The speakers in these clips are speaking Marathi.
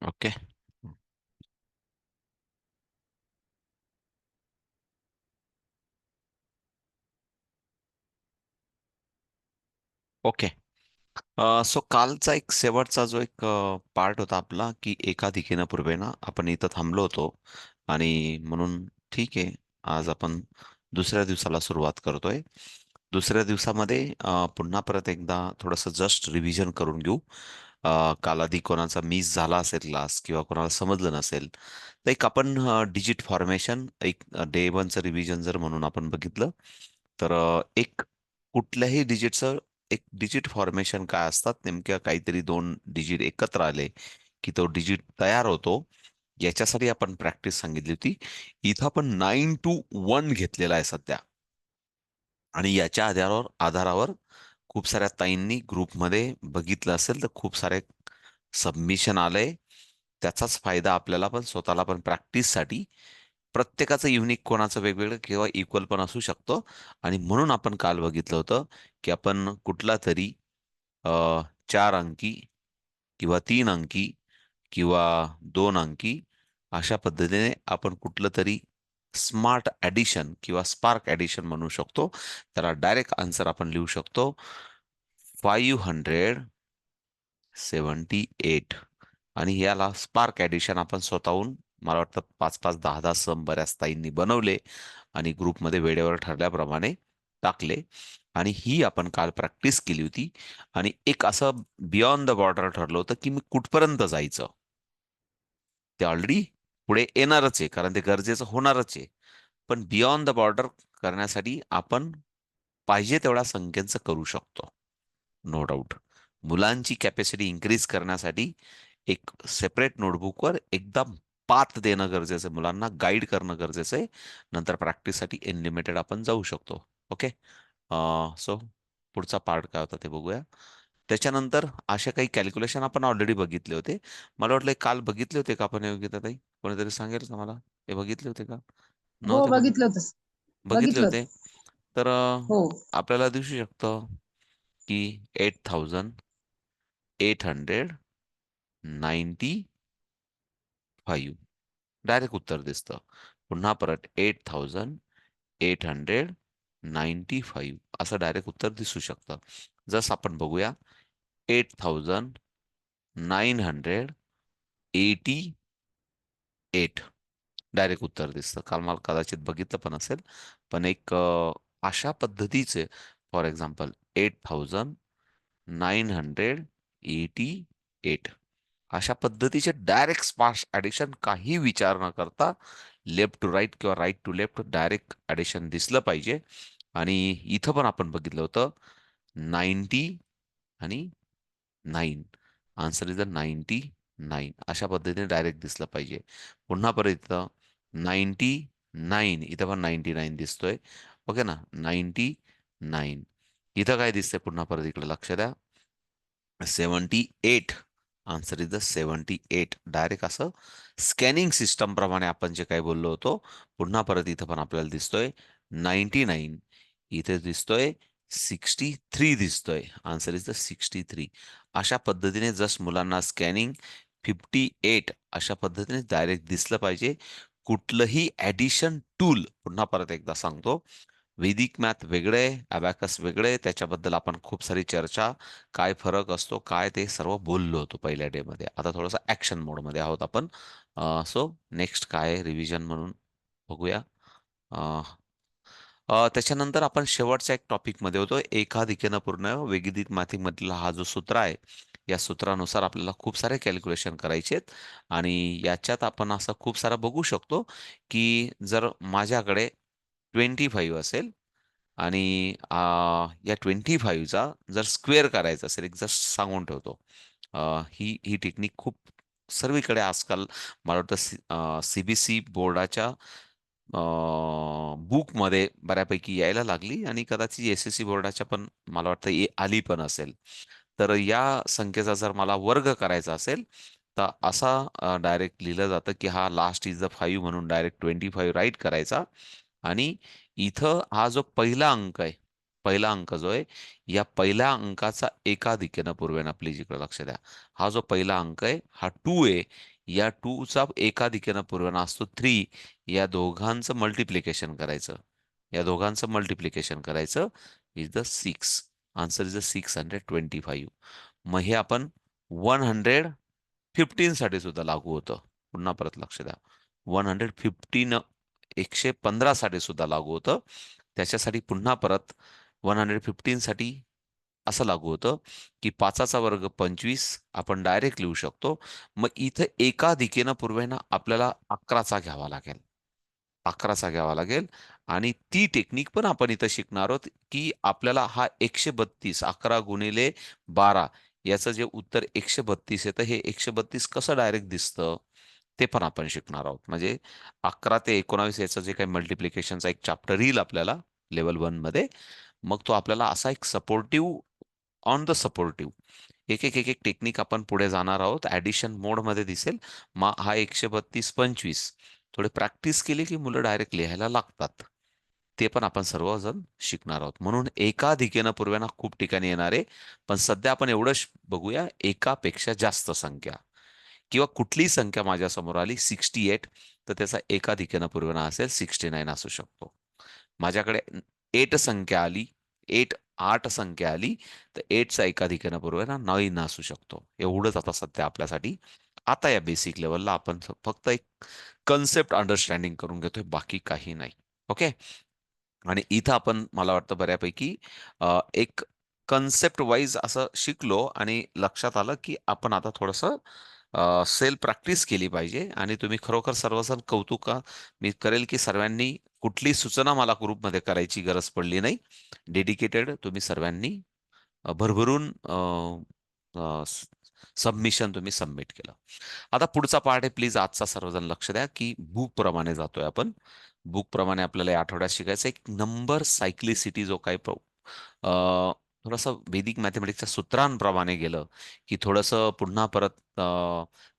ओके. ओके. सो कालचा एक शेवटचा जो एक पार्ट होता आपला, की एका दिशेनं पूर्वेना आपण इथं थांबलो होतो. आणि म्हणून ठीक आहे, आज आपण दुसऱ्या दिवसाला सुरुवात करतोय. दुसऱ्या दिवसामध्ये पुन्हा परत एकदा थोडंसं जस्ट रिव्हिजन करून घेऊ. काल आधी कोणाचा मिस झाला असेल क्लास किंवा कोणाला समजलं नसेल, तर एक आपण डिजिट फॉर्मेशन, एक डे वनचं रिव्हिजन जर म्हणून आपण बघितलं, तर एक कुठल्याही डिजिटचं एक डिजिट फॉर्मेशन काय असतात, नेमक्या काहीतरी दोन डिजिट एकत्र आले की तो डिजिट तयार होतो. याच्यासाठी आपण प्रॅक्टिस सांगितली होती. इथं आपण 9 to 1 घेतलेला आहे सध्या. आणि याच्या आधारावर खूप साऱ्या ताईंनी ग्रुपमध्ये बघितलं असेल तर खूप सारे सबमिशन आलंय. त्याचाच फायदा आपल्याला पण, स्वतःला पण प्रॅक्टिससाठी. प्रत्येकाचं युनिक, कोणाचं वेगवेगळं किंवा इक्वल पण असू शकतो. आणि म्हणून आपण काल बघितलं होतं की आपण कुठला तरी 4 अंकी किंवा 3 अंकी किंवा 2 अंकी अशा पद्धतीने आपण कुठलं तरी स्मार्ट ॲडिशन किंवा स्पार्क ॲडिशन म्हणू शकतो. त्याला डायरेक्ट आन्सर आपण लिहू शकतो 578. आणि याला स्पार्क ॲडिशन आपण स्वतःहून, मला वाटतं 5-5, 10-10 सम बऱ्याच ताईंनी बनवले आणि ग्रुपमध्ये वेळेवर ठरल्याप्रमाणे टाकले. आणि ही आपण काल प्रॅक्टिस केली होती. आणि एक असं बियॉन्ड द बॉर्डर ठरलं होतं की मी कुठपर्यंत जायचं. ते ऑलरेडी पुढे येणारच आहे, कारण ते गरजेचं होणारच आहे. पण बियॉन्ड द बॉर्डर करण्यासाठी आपण पाहिजे तेवढ्या संख्येचं करू शकतो. No doubt. मुलांची कॅपॅसिटी इन्क्रीज करण्यासाठी एक सेपरेट नोटबुकवर एकदम पाथ देणं गरजेचं आहे, मुलांना गाईड करणं गरजेचं आहे. नंतर प्रॅक्टिससाठी अनलिमिटेड आपण जाऊ शकतो. ओके. सो पुढचा पार्ट काय होता ते बघूया. त्याच्यानंतर असे काही कॅल्क्युलेशन आपण ऑलरेडी बघितले होते. मला वाटलं हे काल बघितले होते का आपण, योग्यता ताई? कोणीतरी सांगेल का मला? हे बघितले होते का? हो, नव्हते बघितलं बघितले? होतं. बघितले बघितलं होते. होतं. तर हो. आपल्याला दिसू शकतं की 8,895 डायरेक्ट उत्तर दिसतं. पुन्हा परत 8,895 असं डायरेक्ट उत्तर दिसू शकतं. जसं आपण बघूया, 8,988 डायरेक्ट उत्तर दिसतं. काल मला कदाचित बघितलं पण असेल. पण एक अशा पद्धतीचे, फॉर एक्झाम्पल 8,988 अशा पद्धतीचे डायरेक्ट स्पार्स ॲडिशन, काही विचार न करता लेफ्ट टू राईट किंवा right to left direct addition दिसलं पाहिजे. आणि इथं पण आपण बघितलं होतं 90 आणि 9. Answer is the 99. अशा पद्धतीने डायरेक्ट दिसलं पाहिजे. पुन्हा परत इथं 99, इथं पण 99 दिसतोय. ओके ना, 99. इथं काय दिसतंय पुन्हा परत इकडे लक्ष द्या, 78. Answer is the 78. डायरेक्ट असं स्कॅनिंग सिस्टम प्रमाणे आपण जे काही बोललो होतो. पुन्हा परत इथं पण आपल्याला दिसतोय 99. इथे दिसतोय 63 दिसतोय. Answer is the 63. अशा पद्धतीने जस्ट मुलांना स्कॅनिंग 58 अशा पद्धतीने डायरेक्ट दिसलं पाहिजे. कुठलंही ॲडिशन टूल, पुन्हा परत एकदा सांगतो, वैदिक मॅथ वेगळे, अबॅकस वेगळे. त्याच्याबद्दल आपण खूप सारी चर्चा, काय फरक असतो, काय ते सर्व बोललो होतो पहिल्या डे मध्ये. आता थोडंसं ऍक्शन मोडमध्ये आहोत आपण. सो नेक्स्ट काय रिव्हिजन म्हणून बघूया. अ, त्याच्यानंतर आपण शेवटच्या एक टॉपिकमध्ये होतो, एका दिकेनं पूर्ण वैदिक मॅथमधला हा जो सूत्र आहे, या सूत्रानुसार आपल्याला खूप सारे कॅल्क्युलेशन करायचे आहेत. आणि याच्यात आपण असं खूप सारं बघू शकतो की जर माझ्याकडे 25 असेल आणि या 25चा जर स्क्वेअर करायचा असेल, एक जस्ट सांगून ठेवतो. ही ही टेक्निक खूप सर्वीकडे आजकाल, मला वाटतं सीबीसी बोर्डाच्या बुकमध्ये बऱ्यापैकी यायला लागली आणि कदाचित एसएससी बोर्डाच्या पण मला वाटतं आली पण असेल. तर या संख्येचा जर मला वर्ग करायचा असेल, तर असा डायरेक्ट लिहिलं जातं की हा लास्ट इज द 5 म्हणून डायरेक्ट 25 राईट करायचा. आणि इथं हा जो पहिला अंक आहे, पहिला अंक जो आहे, या पहिल्या अंकाचा एका दिकेनं पूर्वेना, प्लीज इकडे लक्ष द्या. हा जो पहिला अंक आहे हा 2 आहे. या 2 चा एका दिकेनं पूर्वना असतो 3. या दोघांचं मल्टिप्लिकेशन करायचं. या दोघांचं मल्टिप्लिकेशन करायचं is the 6. Answer is the 625. मग हे आपण 115 साठी सुद्धा लागू होतं. पुन्हा परत लक्ष द्या. 115 115 साठी सुद्धा लागू होतं. त्याच्यासाठी पुन्हा परत 115 साठी असं लागू होतं की 5चा वर्ग 25 आपण डायरेक्ट लिहू शकतो. मग इथं एका दिकेनं पूर्वेना आपल्याला 11चा घ्यावा लागेल. 11चा घ्यावा लागेल आणि ती टेक्निक पण आपण इथं शिकणार आहोत की आपल्याला हा 132 11 गुणिले 12 याचं जे उत्तर 132 येतं हे 132 कसं डायरेक्ट दिसतं ते पण आपण शिकणार आहोत. म्हणजे 11 ते 19 याचं जे काही मल्टिप्लिकेशनचा एक चॅप्टर येईल आपल्याला लेवल 1 मध्ये. मग तो आपल्याला असा एक सपोर्टिव्ह ऑन द सपोर्टिव्ह एक टेक्निक आपण पुढे जाणार आहोत. ऍडिशन मोड मध्ये दिसेल. मग हा 132 25 थोडे प्रॅक्टिस केली की मुलं डायरेक्ट लिहायला लागतात. ते पण आपण सर्वजण शिकणार आहोत. म्हणून एका दिकेनं पूर्वेना खूप ठिकाणी येणार आहे. पण सध्या आपण एवढं बघूया एकापेक्षा जास्त संख्या किंवा कुठलीही संख्या माझ्यासमोर आली 68 तर त्याचा एका दिकेनं पूर्वना असेल 69 असू शकतो. माझ्याकडे 8 संख्या आली 8 संख्या आली तर 8चा एका दिकेनं पूर्वना 9 असू शकतो. एवढंच आता सध्या आपल्यासाठी. आता या बेसिक लेवलला आपण फक्त एक कन्सेप्ट अंडरस्टँडिंग करून घेतोय बाकी काही नाही. ओके. आणि इथं आपण मला वाटतं बऱ्यापैकी एक कन्सेप्ट वाईज असं शिकलो आणि लक्षात आलं की आपण आता थोडंसं सेल्फ प्रॅक्टिस केली पाहिजे आणि तुम्ही खरोखर सर्वजण कौतुक मी करेल की सर्वांनी कुठली सूचना मला ग्रुपमध्ये करायची गरज पडली नाही. डेडिकेटेड तुम्ही सर्वांनी भरभरून सबमिशन तुम्ही सबमिट केलं. आता पुढचा पार्ट आहे प्लीज आजचा सर्वजण लक्ष द्या की बुक प्रमाणे जातोय आपण. बुक प्रमाणे आपल्याला या आठवड्यात शिकायचं एक नंबर सायक्लिसिटी जो काही थोडंसं वैदिक मॅथमॅटिक्सच्या सूत्रांप्रमाणे गेलं की थोडंसं पुन्हा परत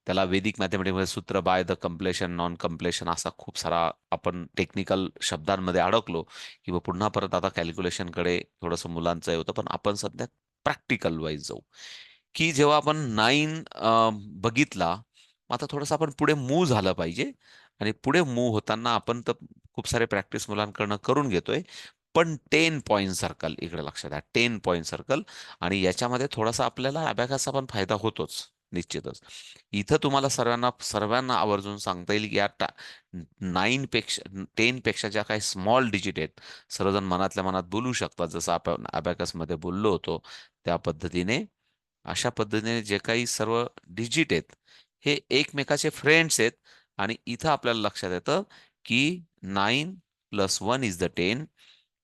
त्याला वैदिक मॅथमॅटिक्समध्ये सूत्र बाय द कम्प्लेशन नॉन कम्प्लेशन असा खूप सारा आपण टेक्निकल शब्दांमध्ये अडकलो किंवा पुन्हा परत आता कॅल्क्युलेशनकडे थोडंसं मुलांचं हे होतं. पण आपण सध्या प्रॅक्टिकल वाईज जाऊ की जेव्हा आपण 9 बघितला मग आता थोडंसं आपण पुढे मूव्ह झालं पाहिजे आणि पुढे मूव्ह होताना आपण तर खूप सारे प्रॅक्टिस मुलांकडनं करून घेतोय. पण 10 पॉईंट सर्कल इकडे लक्षात द्या. 10 पॉईंट सर्कल आणि याच्यामध्ये थोडासा आपल्याला अबॅकसचा पण फायदा होतोच निश्चितच. इथं तुम्हाला सर्वांना सर्वांना आवर्जून सांगता येईल की या 9 पेक्षा 10 पेक्षा ज्या काही स्मॉल डिजिट आहेत सर्वजण मनातल्या मनात बोलू शकतात जसं आपण अबॅकस मध्ये बोललो होतो त्या पद्धतीने. अशा पद्धतीने जे काही सर्व डिजिट आहेत हे एकमेकाचे फ्रेंड्स आहेत आणि इथं आपल्याला लक्षात येतं की 9 plus 1 is the 10,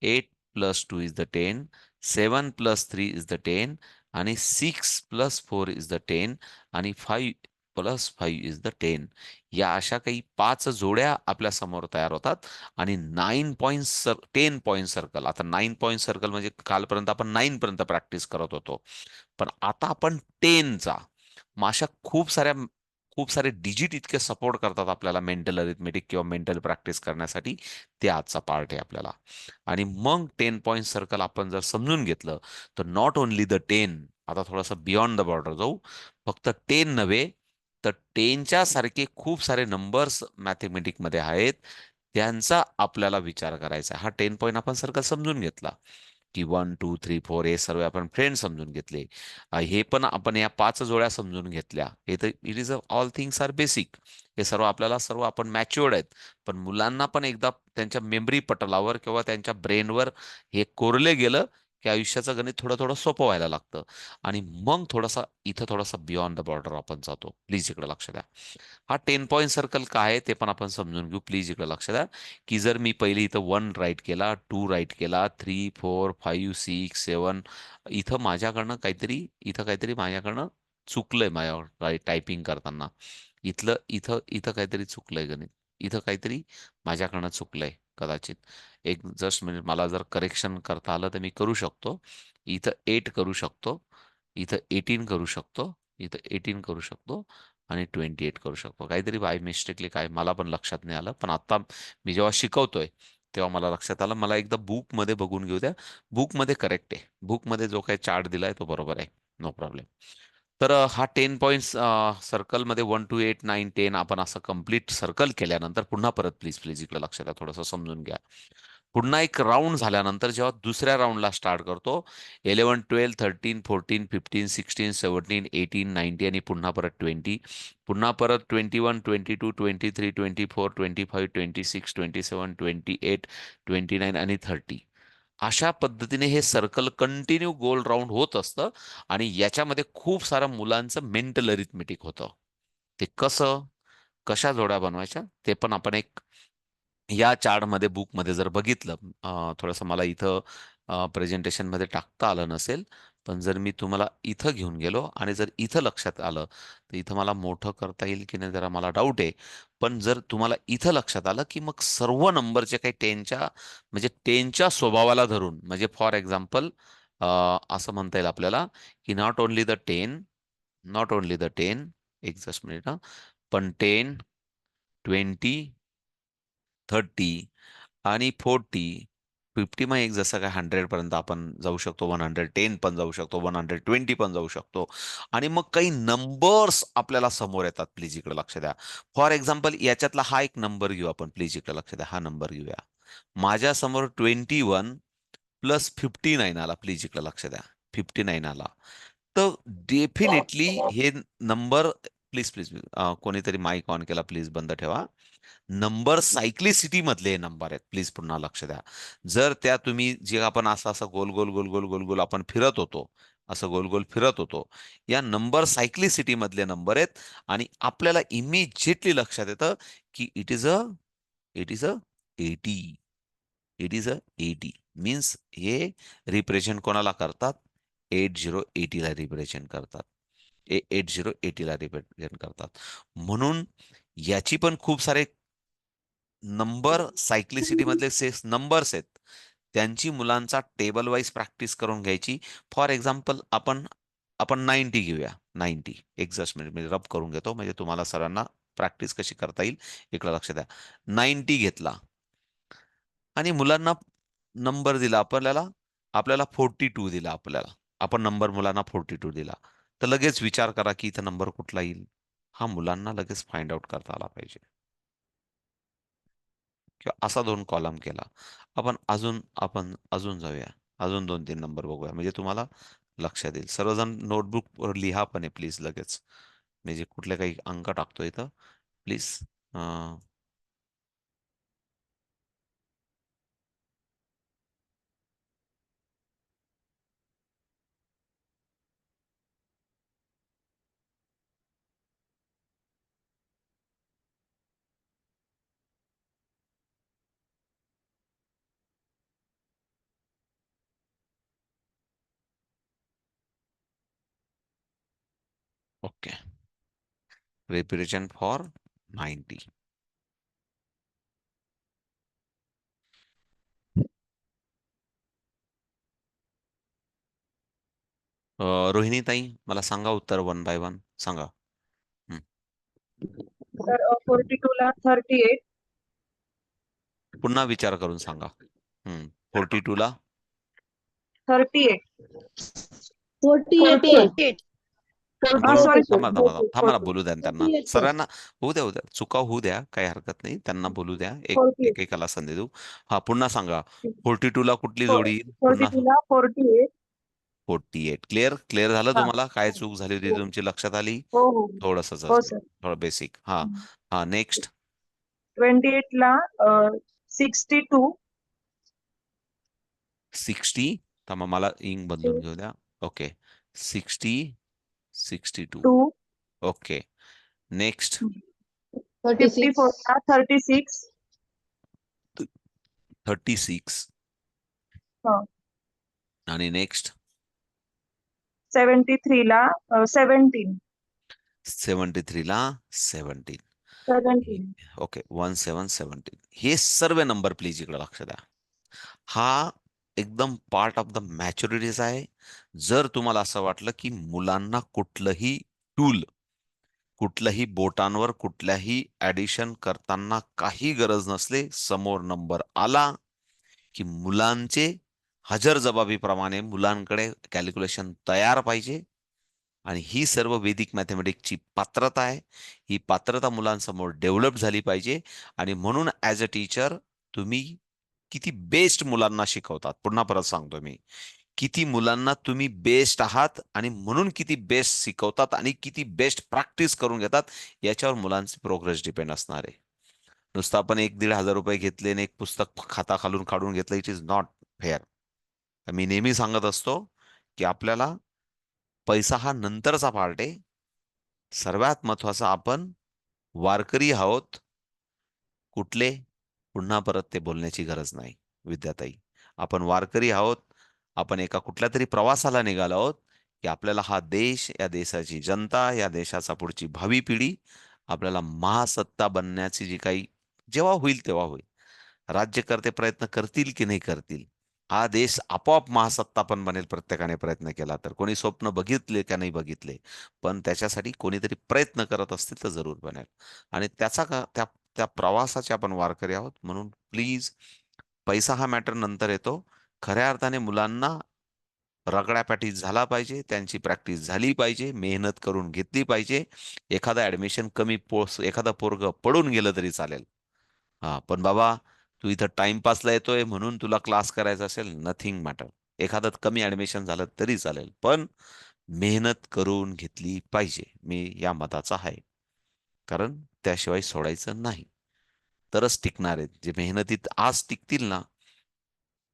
8 plus 2 is the 10, 7 plus 3 is the 10 आणि 6 प्लस 4 इज द 10 आणि 5 प्लस 5 इज द 10. या अशा काही 5 जोड्या आपल्या समोर तयार होतात आणि 9 पॉइंट 10 पॉइंट सर्कल. आता 9 पॉइंट सर्कल म्हणजे कालपर्यंत आपण 9 पर्यंत प्रॅक्टिस करत होतो. पण आता आपण 10चा मग अशा खूप सारे डिजिट इतके सपोर्ट करतात आपल्याला मेंटल अरिथमेटिक किंवा मेंटल प्रॅक्टिस करण्यासाठी. ते आजचा पार्ट आहे आपल्याला. आणि मग 10 पॉइंट सर्कल आपण जर समजून घेतलं तर नॉट ओनली द 10 आता थोडंसं बियॉन्ड द बॉर्डर जाऊ. फक्त 10 नव्हे तर 10च्या सारखे खूप सारे नंबर्स मॅथमॅटिकमध्ये आहेत. त्यांचा आपल्याला विचार करायचा हा 10 पॉईंट आपण सर्कल समजून घेतला की 1 2 3 4 हे सर्व आपण फ्रेंड समजून घेतले. हे पण आपण या 5 जोड्या समजून घेतल्या. हे तर it is all things are basic. हे सर्व आपल्याला सर्व आपण मॅच्युअर्ड आहेत. पण मुलांना पण एकदा त्यांच्या मेमरी पटलावर किंवा त्यांच्या ब्रेनवर हे कोरले गेलं की आयुष्याचं गणित थोडं थोडं सोपं व्हायला लागतं. आणि मग थोडासा इथं थोडासा बियॉन्ड द बॉर्डर आपण जातो. प्लीज इकडे लक्ष द्या. हा 10 पॉईंट सर्कल काय आहे ते पण आपण समजून घेऊ. प्लीज इकडे लक्ष द्या की जर मी पहिली इथं 1 राईट केला 2 राईट केला 3 4 5 6 7 इथं काहीतरी माझ्याकडनं चुकलंय माझ्या टायपिंग करताना. इथं इथं काहीतरी चुकलंय गणित. इथं काहीतरी माझ्याकडनं चुकलंय कदाचित. एक जस्ट म्हणजे मला जर करेक्शन करता आलं तर मी करू शकतो. इथं 8 करू शकतो. इथं 18 करू शकतो. इथं 18 करू शकतो आणि 28 करू शकतो. काहीतरी बाय मिस्टेकली काय मला पण लक्षात नाही आलं. पण आता मी जेव्हा शिकवतोय तेव्हा मला लक्षात आलं. मला एकदा बुकमध्ये बघून घेऊ द्या. बुकमध्ये करेक्ट आहे. बुकमध्ये जो काही चार्ट दिलाय तो बरोबर आहे. No problem. तर हा 10 पॉईंट्स सर्कलमध्ये 1 to 8 9 10 आपण असं कम्प्लीट सर्कल केल्यानंतर पुन्हा परत प्लीज प्लीज इकडे लक्ष द्या, थोडंसं समजून घ्या. पुन्हा एक राऊंड झाल्यानंतर जेव्हा दुसऱ्या राऊंडला स्टार्ट करतो, 11 12 13 14 15 16 17 18 19 आणि पुन्हा परत 20, पुन्हा परत 21 22 23 24 25 26 27 28 अशा पद्धतीने हे सर्कल कंटिन्यू गोल राऊंड होत असतं. आणि याच्यामध्ये खूप साऱ्या मुलांचं मेंटल अरिथमेटिक होतं. ते कसं, कशा जोड्या बनवायच्या ते पण आपण एक या चार्टमध्ये बुकमध्ये जर बघितलं, थोडंसं मला इथं प्रेझेंटेशनमध्ये टाकता आलं नसेल, पण जर मी तुम्हाला इथं घेऊन गेलो आणि जर इथं लक्षात आलं, तर इथं मला मोठं करता येईल की नाही जरा मला डाऊट आहे. पण जर तुम्हाला इथं लक्षात आलं, की मग सर्व नंबरचे काही टेनच्या स्वभावाला धरून, म्हणजे फॉर एक्झाम्पल असं म्हणता येईल आपल्याला, की नॉट ओनली द टेन, एक जस्ट मिनिट, पण 10, 20, 30 आणि 40, 50, मग एक जसं काय 100 पर्यंत आपण जाऊ शकतो, 110 पण जाऊ शकतो, 120 पण जाऊ शकतो. आणि मग काही नंबर्स आपल्याला समोर येतात. प्लीज इकडे लक्ष द्या. फॉर एक्झाम्पल याच्यातला हा एक नंबर घेऊ आपण, प्लीज इकडे लक्ष द्या, हा नंबर घेऊया. माझ्या समोर 21 + 59 आला, प्लीज इकडे लक्ष द्या. 59 आला. तर डेफिनेटली हे नंबर, प्लीज प्लीज कोणीतरी माईक ऑन केला, प्लीज बंद ठेवा. नंबर सायक्लिसिटी मधले हे नंबर आहेत, प्लीज पुन्हा लक्ष द्या. जर त्या तुम्ही जे आपण असं असं गोल गोल गोल गोल गोल गोल आपण फिरत होतो, असं गोल गोल फिरत होतो, या नंबर सायक्लिसिटी मधले नंबर आहेत. आणि आपल्याला इमिजिएटली लक्षात येतं की it is a 80. It is a 80 means हे रिप्रेझेंट कोणाला करतात? 8080 ला रिप्रेझेंट करतात. 8080 ला रिप्रेझेंट करतात. म्हणून याची पण खूप सारे नंबर सायक्लिसिटी मधले नंबर्स आहेत. त्यांची मुलांचा टेबल वाईज प्रॅक्टिस करून घ्यायची. फॉर एक्झाम्पल आपण आपण 90 घेऊया. 90 एक जस्ट मिनिट मी रब करून घेतो, म्हणजे तुम्हाला सर्वांना प्रॅक्टिस कशी करता येईल इकडे लक्ष द्या. 90 घेतला आणि मुलांना नंबर दिला आपल्याला, आपल्याला 42 दिला आपल्याला. आपण नंबर मुलांना 42 दिला. तर लगेच विचार करा की इथं नंबर कुठला येईल. हा मुलांना लगेच फाइंड आउट करता आला पाहिजे. किंवा असा 2 कॉलम केला. आपण अजून जाऊया. अजून 2-3 नंबर बघूया, म्हणजे तुम्हाला लक्षात येईल. सर्वजण नोटबुकवर लिहा पण आहे प्लीज लगेच. मी जे कुठले काही अंक टाकतो इथं, please. Okay. Represent for 90. Rohini ताई, मला सांगा उत्तर वन बाय वन सांगा. हं. तर 42 ला 38, पुन्हा विचार करून सांगा. 42 ला 38, 48 आहे. 48. हा 48 सॉरी आहे थांबा सर. सॉरी, थांबा थांबा 40 थांबा ना, 40 बोलू द्या ना त्यांना 48 सर. सगळ्यांना. होऊ द्या चुका होऊ द्या, काही हरकत नाही, त्यांना बोलू द्या.48. एकेकाला संधी देऊ. हा पुन्हा सांगा. 42 ला कुठली जोडी येईल? पुन्हा 42 ला 48. 48. क्लिअर क्लिअर झालं हा तुम्हाला? काय चूक झाली होती हो तुमची लक्षात आली? हो हो थोडंसंच हो अजून, सर. थोडं बेसिक. हा. हा नेक्स्ट. 28 ला 62. 60. थांबा मला इंक बदलून घेऊ द्या. ओके. 60, 62. 2. ओके. नेक्स्ट. 36. 54 ला 36. 36. हा. आणि नेक्स्ट. 73 ला 17. 73 ला 17. 17. ओके. 1717 हे सर्व नंबर प्लीज इकडे लक्ष द्या. हा एकदम पार्ट ऑफ द मॅच्युरिटीज आहे. जर तुम्हाला असं वाटलं की मुलांना कुठलंही बोटांवर कुठल्याही ऍडिशन करताना काही गरज नसले, समोर नंबर आला की मुलांचे हजरजबाबीप्रमाणे मुलांकडे कॅल्क्युलेशन तयार पाहिजे. आणि ही सर्व वैदिक मॅथमॅटिक्सची पात्रता आहे. ही पात्रता मुलांसमोर डेव्हलप झाली पाहिजे. आणि म्हणून ॲज अ टीचर तुम्ही किती बेस्ट मुलांना शिकवतात. पुन्हा परत सांगतो मी, किती मुलांना तुम्ही बेस्ट आहात आणि म्हणून किती बेस्ट शिकवतात आणि किती बेस्ट प्रॅक्टिस करून घेतात, याच्यावर मुलांची प्रोग्रेस डिपेंड असणार आहे. नुसतं आपण 1,000-1,500 घेतले आणि एक पुस्तक खाता खालून काढून घेतलं, इट इज नॉट फेअर. मी नेहमी सांगत असतो की आपल्याला पैसा हा नंतरचा पार्ट आहे. सर्वात महत्वाचा आपण वारकरी आहोत. कुठले? पुन्हा परत ते बोलण्याची गरज नाही विद्याताई. आपण वारकरी आहोत. आपण एका कुठल्या तरी प्रवासाला निघालो आहोत, की आपल्याला हा देश, या देशाची जनता, या देशाचा पुढची भावी पिढी आपल्याला महासत्ता बनण्याची जी काही जेव्हा होईल तेव्हा होईल. राज्यकर्ते प्रयत्न करतील की नाही करतील, हा देश आपोआप महासत्ता पण बनेल प्रत्येकाने प्रयत्न केला तर. कोणी स्वप्न बघितले का नाही बघितले, पण त्याच्यासाठी कोणीतरी प्रयत्न करत असतील तर जरूर बनेल. आणि त्याचा का त्या त्या प्रवासाचे आपण वारकरी आहोत. म्हणून प्लीज, पैसा हा मॅटर नंतर येतो. खऱ्या अर्थाने मुलांना रगडापॅटी झाला पाहिजे, त्यांची प्रॅक्टिस झाली पाहिजे, मेहनत करून घेतली पाहिजे. एखादा ऍडमिशन कमी एखादा पोरग पडून गेलं तरी चालेल. हा, पण बाबा, तू इथं टाइमपासला येतोय म्हणून तुला क्लास करायचा असेल, नथिंग मॅटर. एखादं कमी ऍडमिशन झालं तरी चालेल, पण मेहनत करून घेतली पाहिजे. मी या मताचा आहे. कारण त्याशिवाय सोडायचं नाही. तरच टिकणार आहेत. जे मेहनतीत आज टिकतील ना,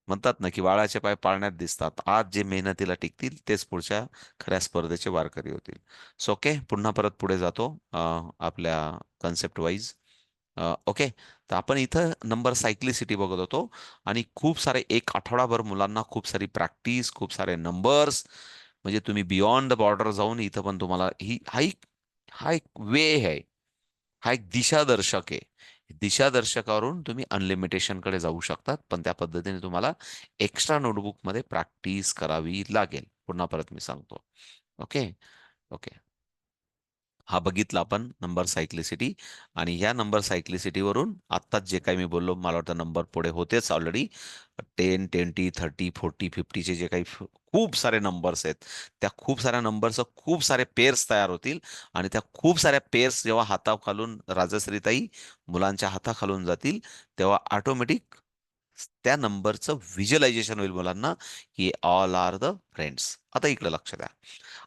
म्हणतात ना की वाळाचे पाय पाळण्यात दिसतात. आज जे मेहनतीला टिकतील तेच पुढच्या खऱ्या स्पर्धेचे वारकरी होतील. सो ओके, पुन्हा परत पुढे जातो आपल्या कन्सेप्ट वाईज. ओके. तर आपण इथं नंबर सायक्लिसिटी बघत होतो आणि खूप सारे एक आठवडाभर मुलांना खूप सारी प्रॅक्टिस, खूप सारे नंबर्स, म्हणजे तुम्ही बियॉन्ड द बॉर्डर जाऊन इथं पण तुम्हाला हा एक वे आहे. हा एक दिशादर्शक आहे. दिशादर्शकावरून तुम्ही अनलिमिटेशनकडे जाऊ शकतात, पण त्या पद्धतीने तुम्हाला एक्स्ट्रा नोटबुकमध्ये प्रॅक्टिस करावी लागेल. पुन्हा परत मी सांगतो. ओके. ओके. हा बघितला आपण नंबर सायक्लिसिटी. आणि ह्या नंबर सायक्लिसिटीवरून आत्ताच जे काही मी बोललो, मला वाटतं नंबर पुढे होतेच ऑलरेडी. 10, 20, 30, 40, 50चे जे काही खूप सारे नंबर्स आहेत, त्या खूप साऱ्या नंबरचं खूप सारे पेअर्स तयार होतील. आणि त्या खूप साऱ्या पेअर्स जेव्हा हाताखालून राजश्रीताई मुलांच्या हाताखालून जातील, तेव्हा ऑटोमॅटिक त्या नंबरचं व्हिज्युअलायझेशन होईल मुलांना, की ऑल आर द फ्रेंड्स. आता इकडे लक्ष द्या.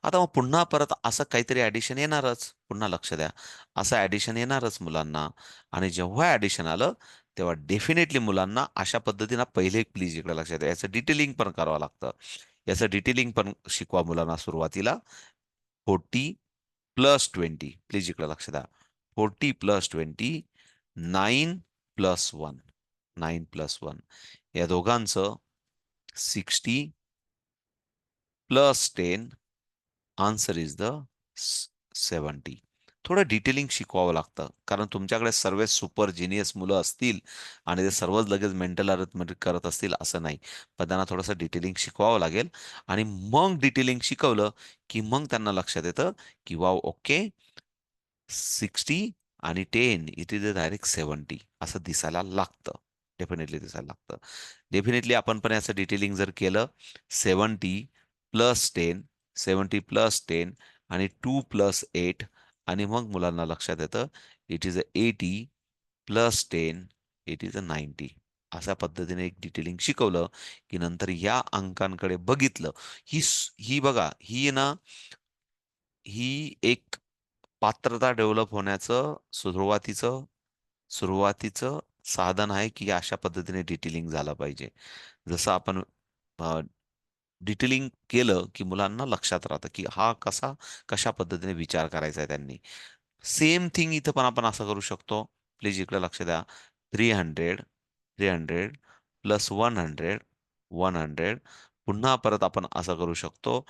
आता मग पुन्हा परत असं काहीतरी ऍडिशन येणारच. पुन्हा लक्ष द्या. असं ऍडिशन येणारच मुलांना. आणि जेव्हा ऍडिशन आलं, तेव्हा डेफिनेटली मुलांना अशा पद्धतीनं पहिले प्लीज इकडे लक्ष द्या. याचं डिटेलिंग पण करावं लागतं. याचं डिटेलिंग पण शिकवा मुलांना सुरुवातीला. 40 प्लस 20, प्लीज इकडे लक्ष द्या. 40 प्लस 20, 9 प्लस 1, 9 प्लस 1, या दोघांचं 60 प्लस 10, आन्सर इज द 70. थोडं डिटेलिंग शिकवावं लागतं, कारण तुमच्याकडे सर्व सुपर जिनियस मुलं असतील आणि ते सर्वच लगेच मेंटल अरिथमेटिक करत असतील असं नाही. पण त्यांना थोडंसं डिटेलिंग शिकवावं लागेल. आणि मग डिटेलिंग शिकवलं की मग त्यांना लक्षात येतं की वाव, ओके, 60 आणि 10 इट इज अ डायरेक्ट 70 असं दिसायला लागतं. डेफिनेटली दिसायला लागतं. डेफिनेटली आपण पण याचं डिटेलिंग जर केलं, 70 प्लस 10, 70 प्लस 10 आणि 2 प्लस 8, आणि मग मुलांना लक्षात येतं it is a 80 plus 10, it is a 90. अशा पद्धतीने एक डिटेलिंग शिकवलं की नंतर या अंकांकडे बघितलं. ही बघा, ही ना, ही एक पात्रता डेव्हलप होण्याचं सुरुवातीचं सुरुवातीचं साधन आहे, की अशा पद्धतीने डिटेलिंग झालं पाहिजे. जसं आपण डिटेलिंग केलं की मुलांना लक्षात राहतं की हा कशा पद्धतीने विचार करायचा आहे त्यांनी. सेम थिंग इथं पण आपण असं करू शकतो. प्लीज इकडे लक्ष द्या. 300, 300 प्लस 100, पुन्हा परत आपण असं करू शकतो.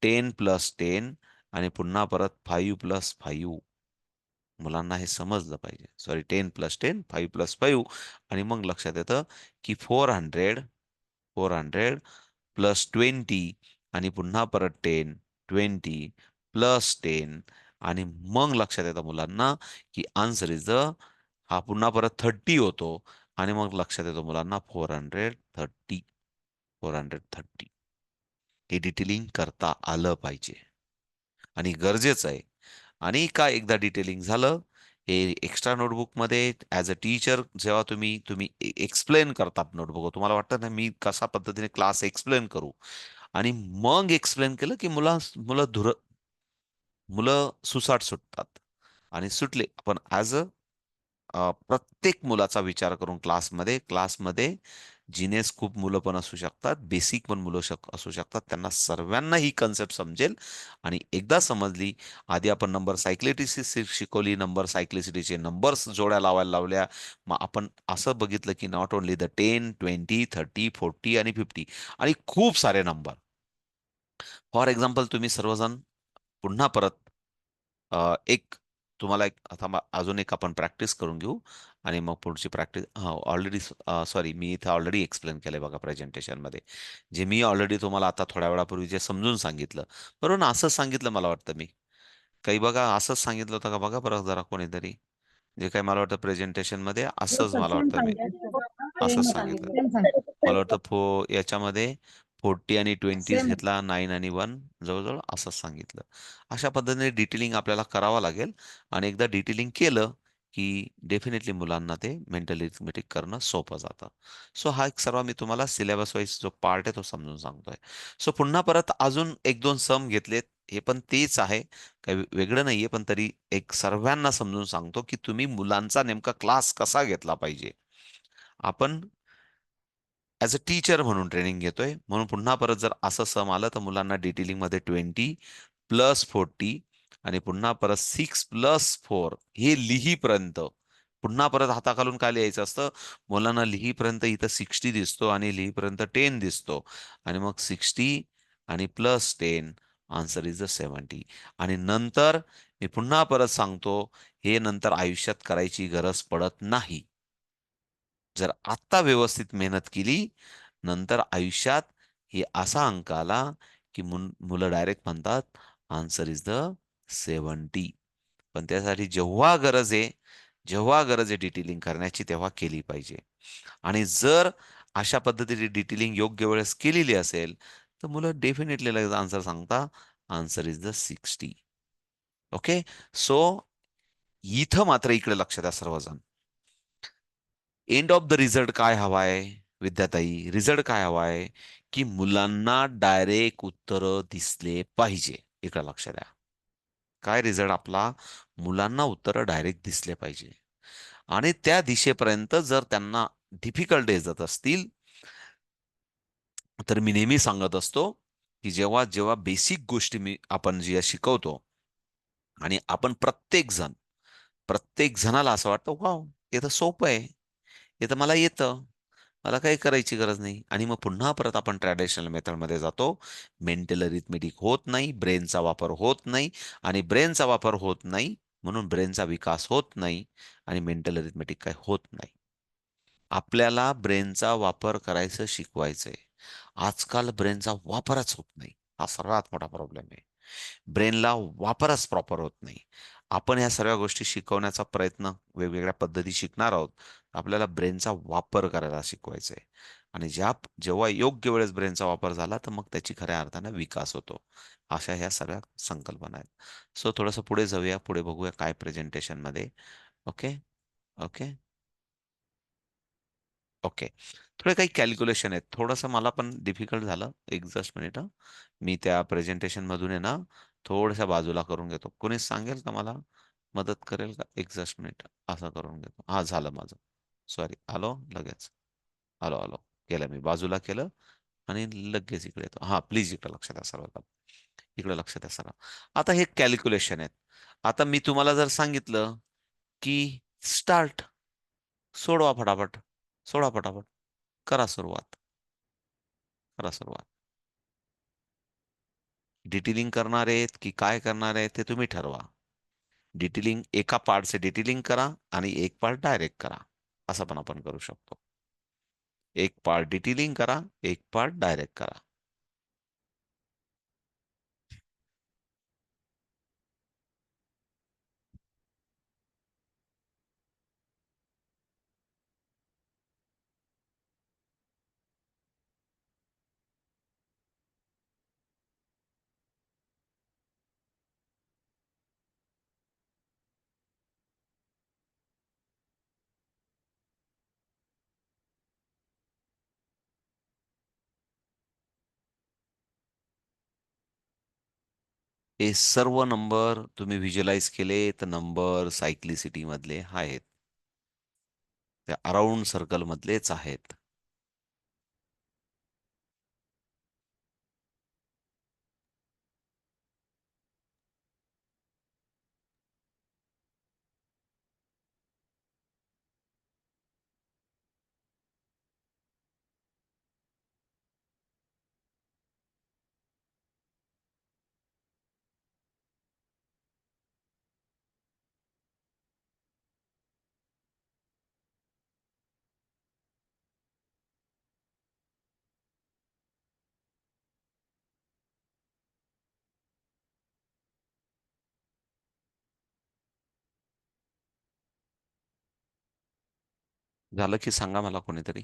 10 प्लस 10 आणि पुन्हा परत 5 प्लस 5. मुलांना हे समजलं पाहिजे. Sorry, 10 plus 10, 5 plus 5. आणि मग लक्षात येतं की 400, 400 प्लस 20 आणि पुन्हा परत 10, 20 प्लस 10. आणि मग लक्षात येतं मुलांना की आन्सर इज द, हा पुन्हा परत 30 होतो. आणि मग लक्षात येतो मुलांना 430, 430. हे डिटेलिंग करता आलं पाहिजे. आणि गरजेचं आहे. आणि का एकदा डिटेलिंग झालं, हे एक्स्ट्रा नोटबुकमध्ये ॲज अ टीचर जेव्हा तुम्ही तुम्ही एक्सप्लेन करतात नोटबुक, तुम्हाला वाटतं ना मी कशा पद्धतीने क्लास एक्सप्लेन करू, आणि मग एक्सप्लेन केलं की मुलं सुसाट सुटतात. आणि सुटले आपण ॲज प्रत्येक मुलाचा विचार करून क्लासमध्ये जिनेस खूप मुलं पण असू शकतात, बेसिक पण मुलं असू शकतात, त्यांना सर्वांना ही कन्सेप्ट समजेल. आणि एकदा समजली, आधी आपण नंबर सायक्लिसिटी शिकवली, नंबर सायक्लिसिटीचे नंबर्स जोड्या लावायला लावल्या. मग आपण असं बघितलं की नॉट ओन्ली द 10, 20, 30, 40 आणि 50 आणि खूप सारे नंबर. फॉर एक्झाम्पल तुम्ही सर्वजण पुन्हा परत एक तुम्हाला एक आता अजून एक आपण प्रॅक्टिस करून घेऊ आणि मग पुढची प्रॅक्टिस ऑलरेडी सॉरी मी इथं ऑलरेडी एक्सप्लेन केलंय बघा प्रेझेंटेशनमध्ये. जे मी ऑलरेडी तुम्हाला आता थोड्या वेळापूर्वी जे समजून सांगितलं, बरोबर ना? असंच सांगितलं मला वाटतं मी. काही बघा असंच सांगितलं होतं का बघा बरं जरा कोणीतरी. जे काही मला वाटतं प्रेझेंटेशनमध्ये हो असंच सर मला सेम वाटतं मी सांगितलं असंच सेम सांगितलं. सांगितलं सेम मला वाटतं याच्यामध्ये 40 आणि 20 सेम घेतला, 9 आणि 1 जवळजवळ असंच सांगितलं. अशा पद्धतीने डिटेलिंग आपल्याला करावं लागेल. आणि एकदा डिटेलिंग केलं की डेफिनेटली मुलांना ते मेंटल इरिथमेटिक करणं सोपं जातं. सो हा एक सर्व मी तुम्हाला सिलेबस वाईज जो पार्ट आहे तो समजून सांगतोय. सो पुन्हा परत अजून एक दोन सम घेतलेत, हे पण तेच आहे, काही वेगळं नाहीये, पण तरी एक सर्वांना समजून सांगतो की तुम्ही मुलांचा नेमका क्लास कसा घेतला पाहिजे. आपण ॲज अ टीचर म्हणून ट्रेनिंग घेतोय, म्हणून पुन्हा परत जर असं सम आलं तर मुलांना डिटेलिंगमध्ये 20 प्लस 40 आणि पुन्हा परत 6 प्लस 4 हे लिहीपर्यंत पुन्हा परत हाताखालून काय लिहायचं असतं, मुलांना लिहीपर्यंत इथं 60 दिसतो आणि लिहीपर्यंत 10 दिसतो. आणि मग 60 आणि प्लस 10 आन्सर इज द 70. आणि नंतर मी पुन्हा परत सांगतो, हे नंतर आयुष्यात करायची गरज पडत नाही. जर आत्ता व्यवस्थित मेहनत केली, नंतर आयुष्यात हे असा अंक आला की मुलं डायरेक्ट म्हणतात आन्सर इज द 70. पण त्यासाठी जेव्हा गरज आहे डिटेलिंग करण्याची तेव्हा केली पाहिजे. आणि जर अशा पद्धतीने डिटेलिंग योग्य वेळेस केलेली असेल तर मुलं डेफिनेटली लगेच आन्सर सांगता answer is the 60. Okay. So इथं मात्र इकडे लक्ष द्या सर्वजण. एंड ऑफ द रिझल्ट काय हवाय विद्याताई? रिझल्ट काय हवाय की मुलांना डायरेक्ट उत्तर दिसले पाहिजे. इकडे लक्ष द्या. काय रिझल्ट आपला? मुलांना उत्तर डायरेक्ट दिसले पाहिजे. आणि त्या दिशेपर्यंत जर त्यांना डिफिकल्ट जात असतील तर मी नेहमी सांगत असतो की जेव्हा जेव्हा बेसिक गोष्टी आपण जे शिकवतो आणि आपण प्रत्येक जणाला असं वाटतं वाव हे तर सोपं आहे, हे तर मला येतं, मला काही करायची गरज नाही. आणि मग पुन्हा परत आपण ट्रॅडिशनल मेथडमध्ये जातो. मेंटल अरिथमेटिक होत नाही, ब्रेनचा वापर होत नाही. आणि ब्रेनचा वापर होत नाही म्हणून ब्रेनचा विकास होत नाही आणि मेंटल अरिथमेटिक काही होत नाही. आपल्याला ब्रेनचा वापर करायचं शिकवायचंय. आजकाल ब्रेनचा वापरच होत नाही. हा सर्वात मोठा प्रॉब्लेम आहे. ब्रेनला वापरच प्रॉपर होत नाही. आपण ह्या सर्व गोष्टी शिकवण्याचा प्रयत्न वेगवेगळ्या पद्धती शिकणार आहोत. आपल्याला ब्रेनचा वापर करायला शिकवायचा आहे. आणि जेव्हा योग्य वेळेस ब्रेनचा वापर झाला तर मग त्याची खऱ्या अर्थाने विकास होतो. अशा ह्या सगळ्या संकल्पना आहेत. सो थोडंसं पुढे जाऊया, पुढे बघूया काय प्रेझेंटेशन मध्ये. ओके. ओके. ओके. थोडे काही कॅल्क्युलेशन आहेत. थोडंसं मला पण डिफिकल्ट झालं. एक जस्ट मिनिट हं. मी त्या प्रेझेंटेशन मधून आहे ना, थोड्याशा बाजूला करून घेतो. कोणी सांगेल का मला? मदत करेल का? एक जस्ट मिनिट. असं करून घेतो. हां, झालं माझं. सॉरी. आलो लगेच. आलो. केलं मी. बाजूला केलं आणि लगेच इकडे येतो. हां, प्लीज इकडे लक्ष द्या सर्वात. इकडे लक्ष द्या सर्व. आता हे कॅल्क्युलेशन आहेत. आता मी तुम्हाला जर सांगितलं, की स्टार्ट सोडवा फटाफट. सोडवा फटाफट. करा सुरुवात. करा सुरुवात. डिटेलिंग करणार आहेत की काय करणार आहेत ते तुम्ही ठरवा. डिटेलिंग एका पार्टचे डिटेलिंग करा आणि एक पार्ट डायरेक्ट करा. असं पण आपण करू शकतो. एक पार्ट डिटेलिंग करा, एक पार्ट डायरेक्ट करा. हे सर्व नंबर तुम्ही व्हिज्युअलाइज केले तर नंबर सायक्लिसिटी मधले आहेत, त्या अराउंड सर्कल मधलेच आहेत. झालं की सांगा मला कोणीतरी.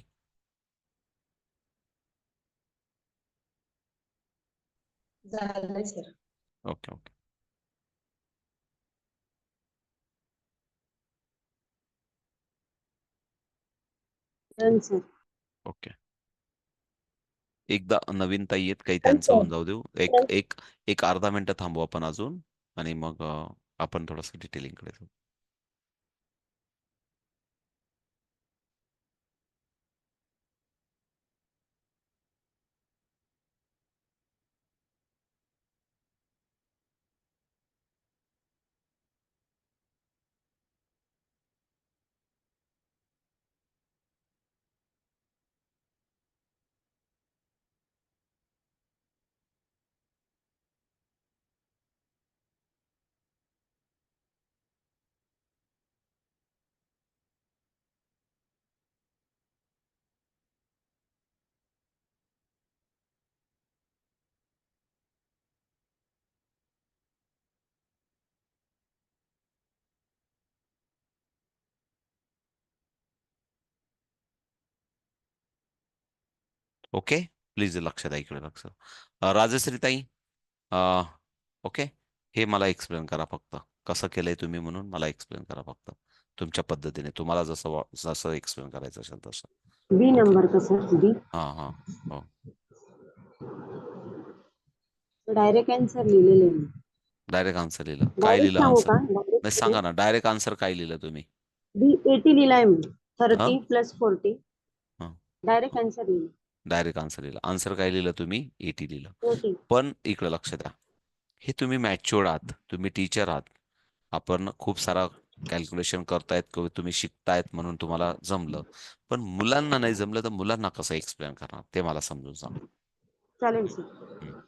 झालंय sir. Okay okay. Done sir. Okay. एकदा नवीन ताई आहेत काही, डन त्यांचं सर. होऊन जाऊ देऊ. एक एक एक अर्धा मिनिटं थांबू आपण अजून, आणि मग आपण थोडंसं डिटेलिंगकडे जाऊ. ओके. प्लीज लक्ष द्या इकडे, लक्ष. राजश्री ताई, अ, ओके. हे मला एक्सप्लेन करा फक्त, कसं केलंय तुम्ही म्हणून मला एक्सप्लेन करा फक्त, तुमच्या पद्धतीने, तुम्हाला जसं जसं एक्सप्लेन करायचं असेल तसं. बी ओके. नंबर का सर? बी. हां हां. हो. डायरेक्ट आन्सर लिहिलेले मी. डायरेक्ट आन्सर लिहिलं, काय डायरेक्ट लिहिलं सांगू आन्सर? का? नाही सांगा ना, डायरेक्ट आन्सर काय लिहिलं तुम्ही? बी 80 लिहिलाय मी. हा 30 + 40. हा. डायरेक्ट आन्सर लिहिलं. डायरेक्ट आन्सर लिहिलं. आन्सर काय लिहिलं तुम्ही? 80 लिहिलं. 40. पण इकडे लक्ष द्या, हे तुम्ही मॅच्युअर्ड आहात, तुम्ही टीचर आहात, आपण खूप सारा कॅल्क्युलेशन करतायत किंवा तुम्ही शिकतायत म्हणून तुम्हाला जमलं. पण मुलांना नाही जमलं तर मुलांना कसं एक्सप्लेन करणार ते मला समजून सांगा. चालेल सर. हम्म,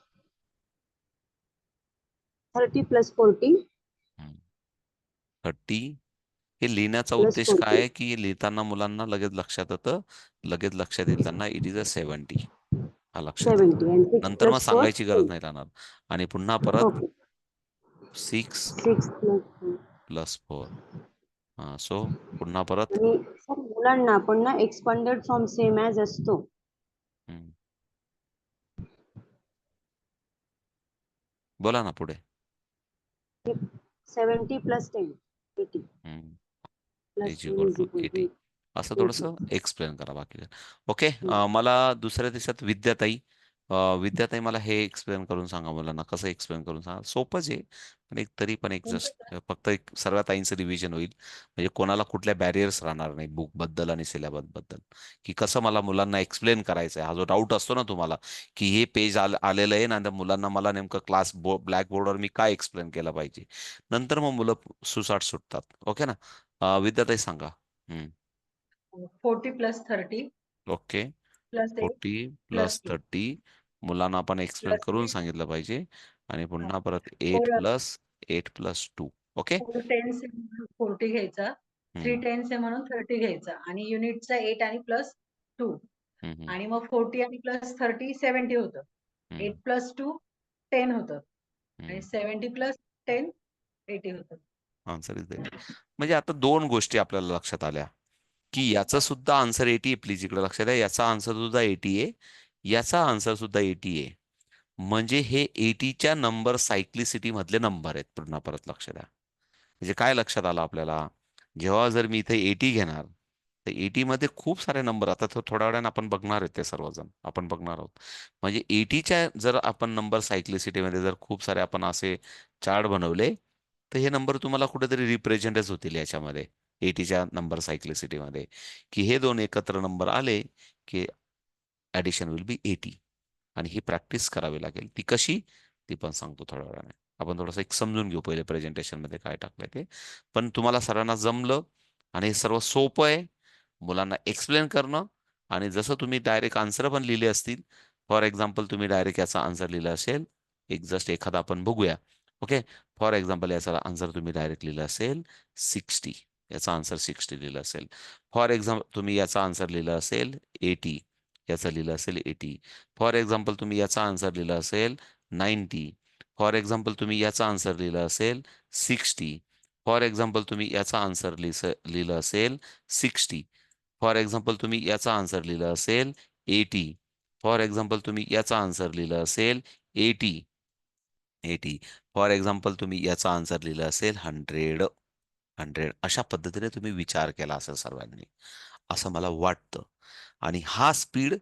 30 + 40 हम्म. 30, हे लिहिण्याचा + उद्देश काय 40 आहे की लिहिताना मुलांना लगेच लक्षात येतं, लगेच लक्षात येईल त्यांना, इट इज अ 70, हा लक्षात येतो. 70 and 6 नंतर मग + 4 सांगायची गरज 10. नाही राहणार. आणि पुन्हा परत ओके. 6 6 + 4. + 4, सो पुन्हा परत. आणि सर मुलांना पण ना एक्सपांडेड फॉर्म सेम ॲज असतो. हम्म, बोला ना पुढे. 70 + 10 80 इज + 1 इक्वल टू = 80, 80. असं थोडंसं एक्सप्लेन करा बाकी. ओके. मला दुसऱ्या दिवसात विद्याताई, विद्याताई मला हे एक्सप्लेन करून सांगा, मुलांना कसं एक्सप्लेन करून सांगा, सोपंच आहे, पण एक तरी पण एक जस्ट फक्त एक सर्व ताईंचं रिव्हिजन होईल, म्हणजे कोणाला कुठल्या बॅरियर्स राहणार नाही बुक बद्दल आणि सिलेबस बद्दल, की कसं मला मुलांना एक्सप्लेन करायचं आहे. हा जो डाऊट असतो ना तुम्हाला, की हे पेज आलेलं आहे ना, त्या मुलांना मला नेमकं ब्लॅक बोर्डवर मी काय एक्सप्लेन केलं पाहिजे, नंतर मग मुलं सुसाट सुटतात. ओके ना. विद्याताई सांगा. हम्म. 40 + 30 ओके. + 8 40 + + 2 30 मुलांना आपण एक्सप्लेन + करून 8. सांगितलं पाहिजे, आणि हां. पुन्हा परत 8 4 + 8 + 2. ओके. 4 टेन्स आहे म्हणून 40 घ्यायचा. हम्म 3 टेन्स आहे म्हणून 30 घ्यायचा आणि युनिटचा 8 आणि +2 हम्म हम्म आणि मग 40 आणि +30 70 होतं. 8 हम्म + 2 10 होतं आणि हम्म. 70 + 10 80 होतं. Answer is 80. म्हणजे आता दोन गोष्टी आपल्याला लक्षात आल्या, की याचं सुद्धा आन्सर 80 आहे. प्लीज इकडे लक्षात द्या, याचा आन्सर सुद्धा 80 आहे, याचा आन्सर सुद्धा 80 आहे. म्हणजे हे 80च्या नंबर सायक्लिसिटी मधले नंबर आहेत. पुन्हा परत लक्ष द्या, म्हणजे काय लक्षात आलं आपल्याला, जेव्हा जर मी इथे 80 घेणार, तर 80 मध्ये खूप सारे नंबर, आता थोड्या वेळाने आपण बघणार आहे ते सर्वजण आपण बघणार आहोत. म्हणजे 80च्या जर आपण नंबर सायक्लिसिटीमध्ये जर खूप सारे आपण असे चार्ट बनवले, तर हे नंबर तुम्हाला कुठेतरी रिप्रेझेंटच होतील याच्यामध्ये, 80च्या नंबर सायक्लिसिटीमध्ये, की हे दोन एकत्र नंबर आले की ऍडिशन विल बी 80. आणि ही प्रॅक्टिस करावी लागेल. ती कशी, ती पण सांगतो थोड्या वेळाने. आपण थोडंसं एक समजून घेऊ पहिले प्रेझेंटेशन मध्ये काय टाकलंय ते. पण तुम्हाला सर्वांना जमलं आणि हे सर्व सोपं आहे मुलांना एक्सप्लेन करणं. आणि जसं तुम्ही डायरेक्ट आन्सर पण लिहिले असतील, फॉर एक्झाम्पल तुम्ही डायरेक्ट याचा आन्सर लिहिला असेल, एक जस्ट एखादा आपण बघूया. ओके, फॉर एक्झाम्पल याचा आन्सर तुम्ही डायरेक्ट लिहिलं असेल 60, याचा आन्सर 60 लिहिलं असेल. फॉर एक्झाम्पल तुम्ही याचा आन्सर लिहिलं असेल 80, याचा लिहिलं असेल 80. फॉर एक्झाम्पल तुम्ही याचा आन्सर लिहिला असेल 90. फॉर एक्झाम्पल तुम्ही याचा आन्सर लिहिला असेल 60. फॉर एक्झाम्पल तुम्ही याचा आन्सर लिहिलं असेल 60. फॉर एक्झाम्पल तुम्ही याचा आन्सर लिहिलं असेल 80. फॉर एक्झाम्पल तुम्ही याचा आन्सर लिहिलं असेल 80. 80. फॉर एक्झाम्पल तुम्ही याचा आन्सर लिहिलं असेल 100. 100. अशा पद्धतीने तुम्ही विचार केला असेल सर्वांनी, असं मला वाटतं. आणि हा स्पीड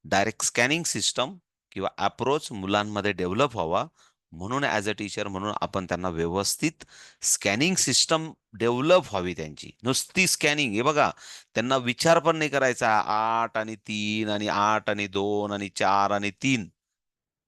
डायरेक्ट स्कॅनिंग सिस्टम किंवा अप्रोच मुलांमध्ये डेव्हलप व्हावा म्हणून ॲज अ टीचर म्हणून आपण त्यांना व्यवस्थित स्कॅनिंग सिस्टम डेव्हलप व्हावी त्यांची. नुसती स्कॅनिंग, हे बघा, त्यांना विचार पण नाही करायचा 8 आणि 3 आणि 8 आणि 2 आणि 4 आणि 3.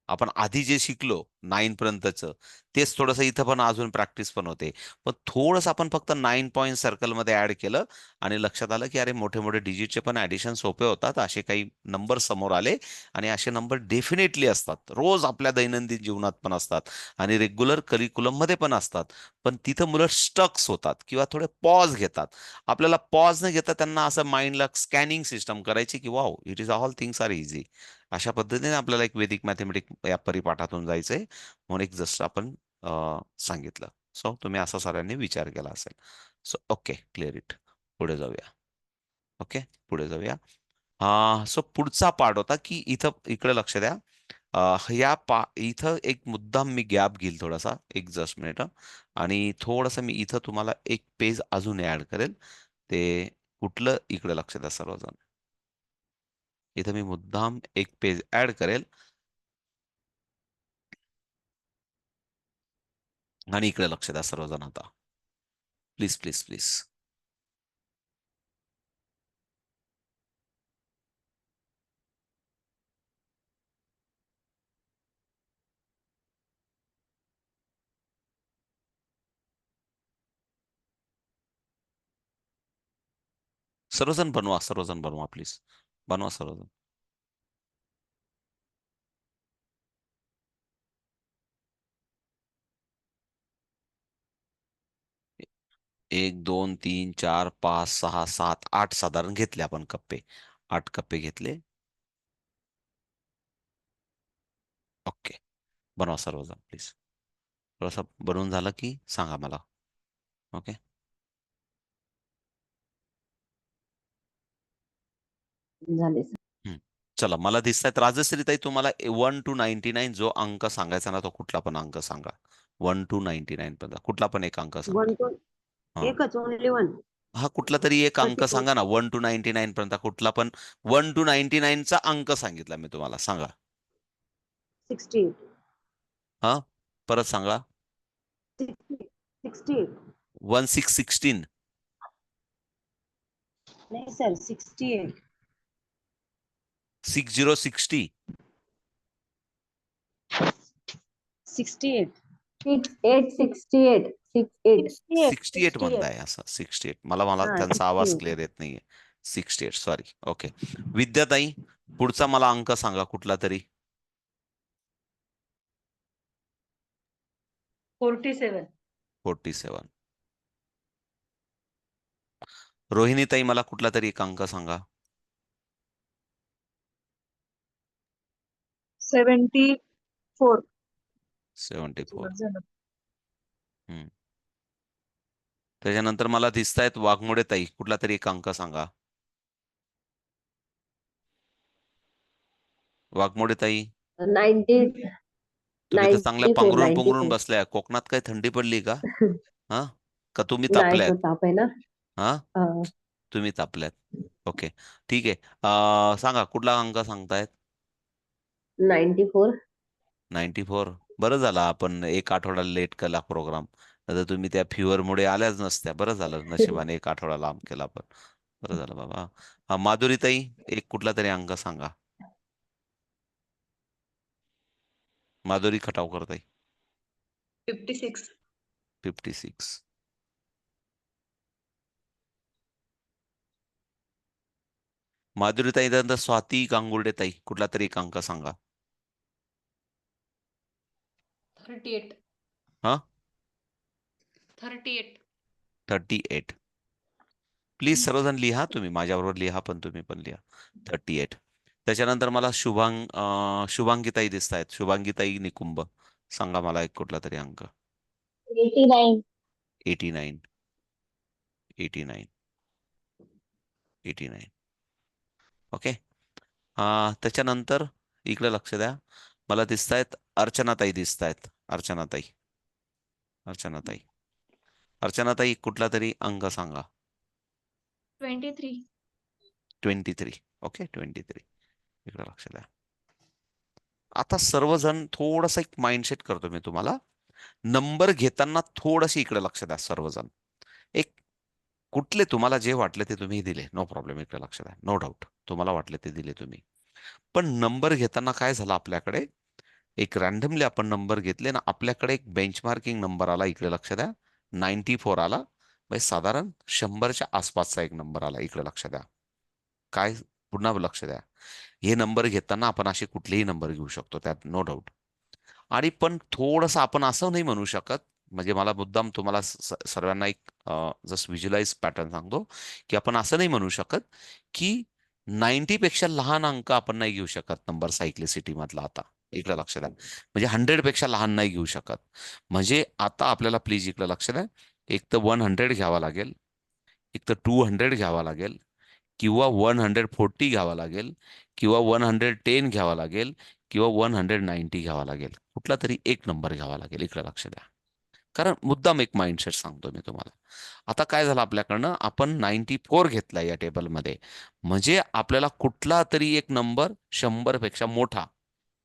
आपण आधी जे शिकलो 9 पर्यंतचं, तेच थोडंसं इथं पण अजून प्रॅक्टिस पण होते. पण थोडंसं आपण फक्त 9 पॉईंट सर्कलमध्ये ऍड केलं आणि लक्षात आलं की अरे मोठे मोठे डिजिटचे पण ऍडिशन सोपे होतात, असे काही नंबर समोर आले. आणि असे नंबर डेफिनेटली असतात, रोज आपल्या दैनंदिन जीवनात पण असतात आणि रेग्युलर करिक्युलम मध्ये पण असतात. पण तिथं मुलं स्टक्स होतात किंवा थोडे पॉज घेतात. आपल्याला पॉज न घेता त्यांना असं माइंडला स्कॅनिंग सिस्टम करायची की wow, it is all things are easy. अशा पद्धतीने आपल्याला एक वैदिक मॅथमॅटिक या परिपाठातून जायचंय म्हणून एक जसं आपण सांगितलं. सो तुम्ही असा साऱ्यांनी विचार केला असेल. So okay, clear it. पुढे जाऊया. ओके, पुढे जाऊया. सो पुढचा पार्ट होता की इथं इकडे लक्ष द्या. इथं एक मुद्दाम मी गॅप घेईल थोडासा, एक जस्ट मिनिट. आणि थोडंसं मी इथं तुम्हाला एक पेज अजून ऍड करेल. ते कुठलं, इकडे लक्ष द्या सर्वजण. इथं मी मुद्दाम एक पेज ऍड करेल आणि इकडे लक्ष द्या सर्वजण आता. Please please please. सर्वजण बनवा प्लीज. बनवा सर्वजण. 1 2 3 4 5 6 7 8 साधारण घेतले आपण कप्पे. 8 कप्पे घेतले. ओके, बनवा सर्वजण प्लीज. थोडंसं बनवून झालं की सांगा मला. ओके. झाले. हम्म. चला, मला दिसतायत राजश्रीताई, तुम्हाला 1 to 99 जो अंक सांगायचा ना, तो कुठला पण अंक सांगा. 1 to 99 पर्यंत कुठला पण एक अंक सांगा. 1 to हा, एकच ओनली 1. हा कुठला तरी एक अंक 34. सांगा ना. 1 to 99 पर्यंत कुठला पण. 1 to 99 चा अंक सांगितला मी तुम्हाला, सांगा. 68. हा, परत सांगा. 68. 1616. नाही सर, 68. 6060. 68. 68 68 68 म्हणताय असं. 68, मला मला हा, त्यांचा आवाज 68. क्लिअर येत नाहीये. 68, सॉरी. ओके. विद्याताई, पुढचा मला अंक सांगा कुठला तरी. 47. 47. रोहिणीताई, मला कुठला तरी एक अंक सांगा. 74. 74. झालं. हम्म. त्याच्यानंतर मला दिसतायत वाघमोडे ताई, कुठला तरी एक अंक सांगा. वाघमोडे ताई, 90 तुम्ही तर चांगल्या 94 पांघरून पुंगरून 94 बसल्या. कोकणात काय थंडी पडली का? हा, का तुम्ही नाही तापल्यात? तो ताप आहे ना. हा, अं, तुम्ही तापल्यात. ओके, ठीक आहे. सांगा कुठला अंक सांगतायत? 94. 94. बरं झालं आपण एक आठवडा लेट केला प्रोग्राम, तर तुम्ही त्या फिवरमुळे आल्याच नसत्या. बरं झालं नशिबाने एक आठवडा लांब केला आपण. बरं झालं बाबा. हा, माधुरीताई, एक कुठला तरी अंक सांगा. माधुरी खटावकर ताई. 56. 56. माधुरीताई, त्यानंतर स्वाती गांगुर्डे ताई, कुठला तरी एक अंक सांगा. 38. हा, 38. 38. प्लीज सर्वजण लिहा, तुम्ही माझ्याबरोबर लिहा, पण तुम्ही पण लिहा. 38. त्याच्यानंतर मला शुभांगीताई दिसत आहेत. शुभांगीताई निकुंभ, सांगा मला एक कुठला तरी अंक. 89. 89. 89. 89. ओके. त्याच्यानंतर इकडे लक्ष द्या. मला दिसत आहेत अर्चनाताई, दिसत आहेत अर्चनाताई. अर्चनाताई, अर्चनाताई, कुठला तरी अंक सांगा. 23. 23. ओके, 23. इकडे लक्ष द्या. आता सर्वजण थोडस एक माइंडसेट करतो मी तुम्हाला. नंबर घेताना थोडस इकडे लक्ष द्या सर्वजण. एक कुठले तुम्हाला जे वाटले ते तुम्ही दिले, नो प्रॉब्लेम. इकडे लक्ष द्या, नो डाऊट तुम्हाला वाटले ते दिले तुम्ही. पण नंबर घेताना काय झालं, आपल्याकडे एक रॅन्डमली आपण नंबर घेतले ना, आपल्याकडे एक बेंचमार्किंग नंबर आला. इकडे लक्ष द्या, 94 आला. म्हणजे साधारण 100च्या आसपासचा एक नंबर आला. इकडे लक्ष द्या. काय, पुन्हा लक्ष द्या. हे नंबर घेताना आपण असे कुठलेही नंबर घेऊ शकतो, त्यात नो डाऊट. आणि पण थोडंसं आपण असं नाही म्हणू शकत, म्हणजे मला मुद्दाम तुम्हाला सर्वांना एक जस्ट व्हिज्युअलाइज पॅटर्न सांगतो, की आपण असं नाही म्हणू शकत की 90 पेक्षा लहान अंक आपण नाही घेऊ शकत नंबर सायक्लिसिटी मधला. आता इकडे लक्ष द्या, म्हणजे 100 पेक्षा लहान नाही घेऊ शकत. म्हणजे आता आपल्याला प्लीज इकडे लक्ष द्या. एक तर 100 घ्यावा लागेल, एक तर 200 घ्यावा लागेल, किंवा 140 घ्यावा लागेल, किंवा 110 घ्यावा लागेल, किंवा 190 घ्यावा लागेल. कुठला तरी एक नंबर घ्यावा लागेल. इकडे लक्ष द्या, कारण मुद्दाम एक माइंडसेट सांगतो मी तुम्हाला. आता काय झालं, आपल्याकडनं आपण 94 घेतला या टेबलमध्ये, म्हणजे आपल्याला कुठला तरी एक नंबर 100 पेक्षा मोठा